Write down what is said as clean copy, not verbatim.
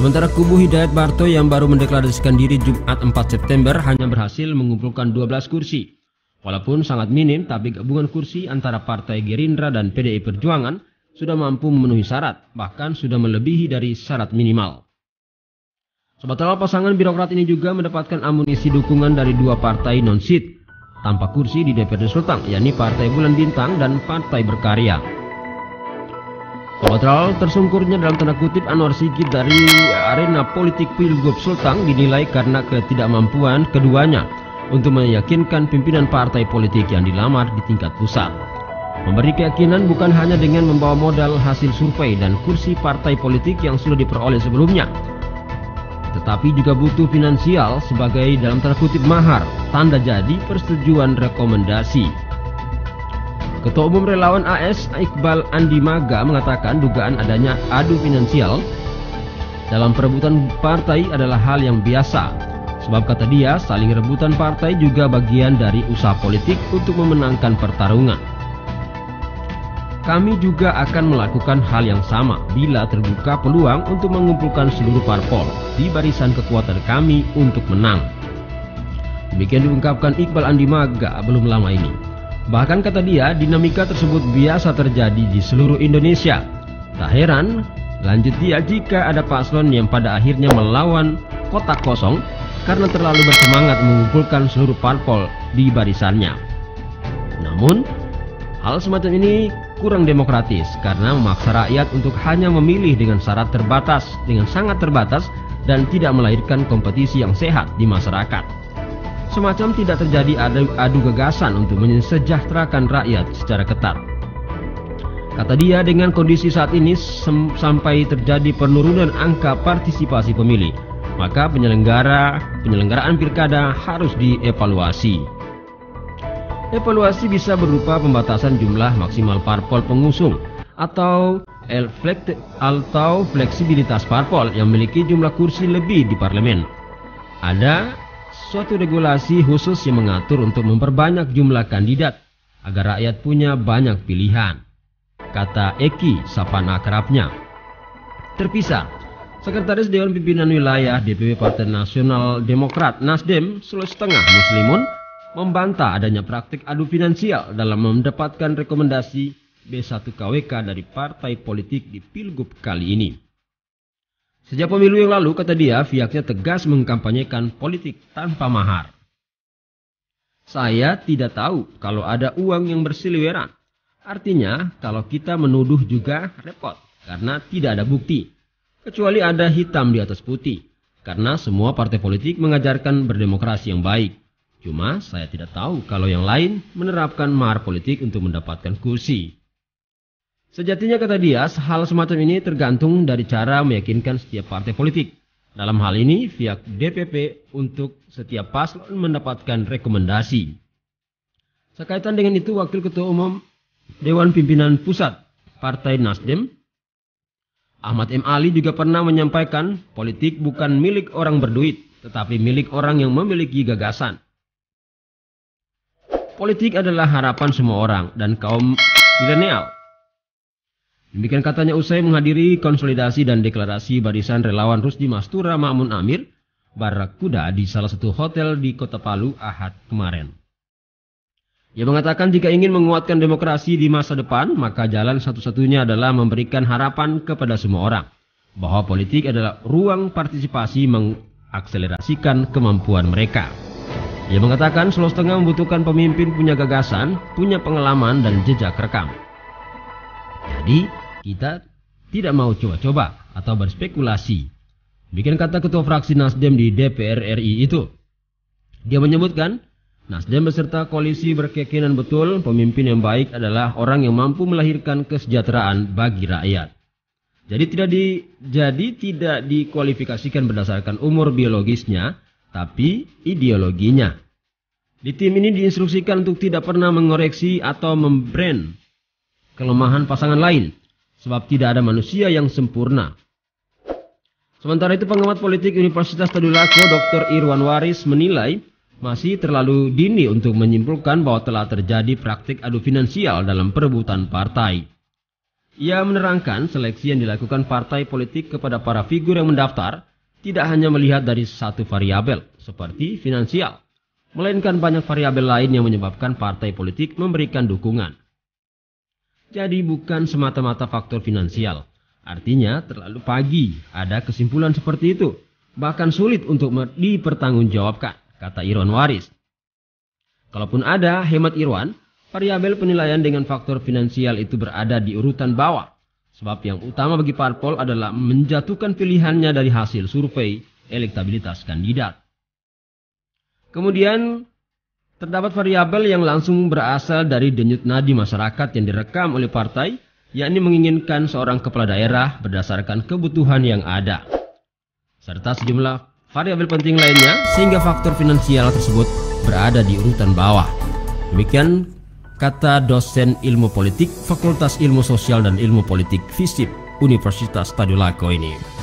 Sementara kubu Hidayat Barto yang baru mendeklarasikan diri Jumat 4 September hanya berhasil mengumpulkan 12 kursi. Walaupun sangat minim, tapi gabungan kursi antara Partai Gerindra dan PDI Perjuangan sudah mampu memenuhi syarat, bahkan sudah melebihi dari syarat minimal. Sementara pasangan birokrat ini juga mendapatkan amunisi dukungan dari dua partai non-seat tanpa kursi di DPRD Sulteng, yakni Partai Bulan Bintang dan Partai Berkarya. Sobatral, tersungkurnya dalam tanda kutip Anwar Sigit dari arena politik Pilgub Sulteng dinilai karena ketidakmampuan keduanya untuk meyakinkan pimpinan partai politik yang dilamar di tingkat pusat. Memberi keyakinan bukan hanya dengan membawa modal hasil survei dan kursi partai politik yang sudah diperoleh sebelumnya, tetapi juga butuh finansial sebagai dalam tanda kutip mahar, tanda jadi persetujuan rekomendasi. Ketua Umum Relawan AS Iqbal Andi Maga mengatakan dugaan adanya adu finansial dalam perebutan partai adalah hal yang biasa. Sebab kata dia, saling rebutan partai juga bagian dari usaha politik untuk memenangkan pertarungan. Kami juga akan melakukan hal yang sama bila terbuka peluang untuk mengumpulkan seluruh parpol di barisan kekuatan kami untuk menang. Demikian diungkapkan Iqbal Andi Maga belum lama ini. Bahkan kata dia, dinamika tersebut biasa terjadi di seluruh Indonesia. Tak heran, lanjut dia, jika ada paslon yang pada akhirnya melawan kotak kosong karena terlalu bersemangat mengumpulkan seluruh parpol di barisannya. Namun, hal semacam ini kurang demokratis karena memaksa rakyat untuk hanya memilih dengan syarat terbatas, dengan sangat terbatas, dan tidak melahirkan kompetisi yang sehat di masyarakat. Semacam tidak terjadi adu gagasan untuk mensejahterakan rakyat secara ketat. Kata dia, dengan kondisi saat ini sampai terjadi penurunan angka partisipasi pemilih, maka penyelenggaraan pilkada harus dievaluasi. Evaluasi bisa berupa pembatasan jumlah maksimal parpol pengusung atau fleksibilitas parpol yang memiliki jumlah kursi lebih di parlemen. Ada suatu regulasi khusus yang mengatur untuk memperbanyak jumlah kandidat agar rakyat punya banyak pilihan, kata Eki, sapaan akrabnya. Terpisah, Sekretaris Dewan Pimpinan Wilayah DPP Partai Nasional Demokrat Nasdem Sulawesi Tengah Muslimun membantah adanya praktik adu finansial dalam mendapatkan rekomendasi B1KWK dari partai politik di Pilgub kali ini. Sejak pemilu yang lalu, kata dia, pihaknya tegas mengkampanyekan politik tanpa mahar. Saya tidak tahu kalau ada uang yang berseliweran. Artinya, kalau kita menuduh juga repot, karena tidak ada bukti. Kecuali ada hitam di atas putih, karena semua partai politik mengajarkan berdemokrasi yang baik. Cuma, saya tidak tahu kalau yang lain menerapkan mahar politik untuk mendapatkan kursi. Sejatinya, kata dia, hal semacam ini tergantung dari cara meyakinkan setiap partai politik. Dalam hal ini, pihak DPP untuk setiap paslon mendapatkan rekomendasi. Sekaitan dengan itu, Wakil Ketua Umum Dewan Pimpinan Pusat Partai Nasdem, Ahmad M. Ali juga pernah menyampaikan, politik bukan milik orang berduit, tetapi milik orang yang memiliki gagasan. Politik adalah harapan semua orang dan kaum milenial. Demikian katanya usai menghadiri konsolidasi dan deklarasi barisan relawan Rusdi Mastura Ma'mun Amir Barakuda di salah satu hotel di Kota Palu Ahad kemarin. Ia mengatakan jika ingin menguatkan demokrasi di masa depan, maka jalan satu-satunya adalah memberikan harapan kepada semua orang bahwa politik adalah ruang partisipasi mengakselerasikan kemampuan mereka. Ia mengatakan Sulawesi Tengah membutuhkan pemimpin punya gagasan, punya pengalaman dan jejak rekam. Jadi, kita tidak mau coba-coba atau berspekulasi. Demikian kata Ketua Fraksi Nasdem di DPR RI itu. Dia menyebutkan, Nasdem beserta koalisi berkeyakinan betul pemimpin yang baik adalah orang yang mampu melahirkan kesejahteraan bagi rakyat. Jadi tidak dikualifikasikan berdasarkan umur biologisnya, tapi ideologinya. Di tim ini diinstruksikan untuk tidak pernah mengoreksi atau membrand kelemahan pasangan lain, sebab tidak ada manusia yang sempurna. Sementara itu, pengamat politik Universitas Tadulako Dr. Irwan Waris menilai masih terlalu dini untuk menyimpulkan bahwa telah terjadi praktik adu finansial dalam perebutan partai. Ia menerangkan seleksi yang dilakukan partai politik kepada para figur yang mendaftar tidak hanya melihat dari satu variabel seperti finansial, melainkan banyak variabel lain yang menyebabkan partai politik memberikan dukungan. Jadi bukan semata-mata faktor finansial. Artinya terlalu pagi ada kesimpulan seperti itu. Bahkan sulit untuk dipertanggungjawabkan, kata Irwan Waris. Kalaupun ada, hemat Irwan, variabel penilaian dengan faktor finansial itu berada di urutan bawah. Sebab yang utama bagi parpol adalah menjatuhkan pilihannya dari hasil survei elektabilitas kandidat. Kemudian, terdapat variabel yang langsung berasal dari denyut nadi masyarakat yang direkam oleh partai, yakni menginginkan seorang kepala daerah berdasarkan kebutuhan yang ada, serta sejumlah variabel penting lainnya sehingga faktor finansial tersebut berada di urutan bawah. Demikian kata dosen ilmu politik Fakultas Ilmu Sosial dan Ilmu Politik FISIP Universitas Tadulako ini.